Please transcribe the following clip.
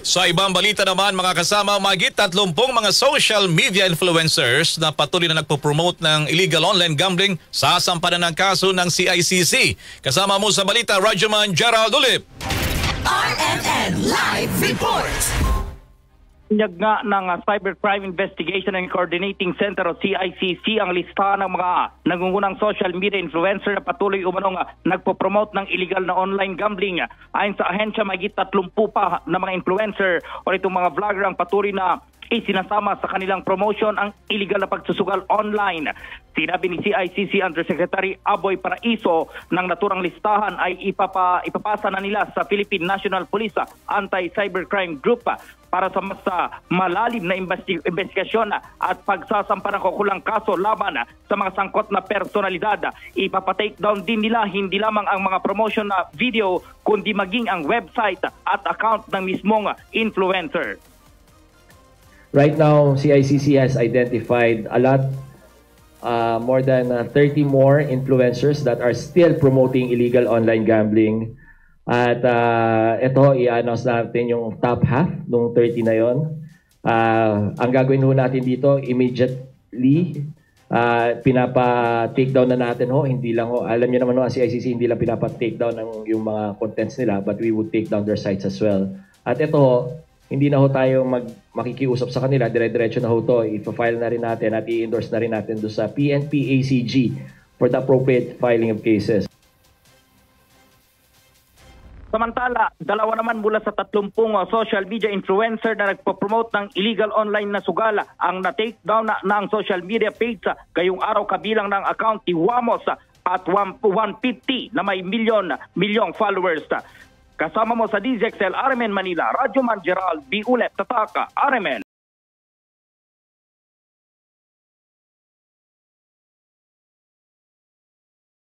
Sa ibang balita naman mga kasama, mahigit 30 mga social media influencers na patuloy na nagpo-promote ng illegal online gambling sa sampanan ng kaso ng CICC. Kasama mo sa balita, Rajuman Gerald Ulip. RMN Live Report. Inyag nga ng Cybercrime Investigation and Coordinating Center o CICC ang listahan ng mga nangungunang social media influencer na patuloy umanong nagpo-promote ng illegal na online gambling. Ayon sa ahensya, mahigit 30 pa na mga influencer o itong mga vlogger ang patuloy na isinasama sa kanilang promotion ang illegal na pagsusugal online. Sinabi ni CICC Undersecretary Aboy Paraiso ng naturang listahan ay ipapasa na nila sa Philippine National Police Anti-Cybercrime Group para sa mas malalim na investigasyon at pagsasampa ng kukulang kaso laban sa mga sangkot na personalidad. Ipapatake down din nila hindi lamang ang mga promotion na video kundi maging ang website at account ng mismong influencer. Right now, CICC has identified a lot, more than 30 more influencers that are still promoting illegal online gambling. At ito, i-announce natin yung top half ng 30 na yon. Ang gagawin ho natin dito, immediately, pinapa-take down na natin ho. Hindi lang ho, alam niyo naman ho, ang CICC hindi lang pinapa-take down yung mga contents nila, but we would take down their sites as well. At ito ho, hindi na ho tayo makikiusap sa kanila, dire-diretso na ho to. I-file na rin natin at i-endorse na rin natin doon sa PNP-ACG for the appropriate filing of cases. Samantala, dalawa naman mula sa 30 social media influencer na nagpo-promote ng illegal online na sugala ang na-take down na ang social media page ngayong araw, kabilang ng account ni Wamos at 150 na may milyong followers. Kasama mo sa DZXL RMN Manila, Rajuman Gerald B. Ulet, Tataka, RMN.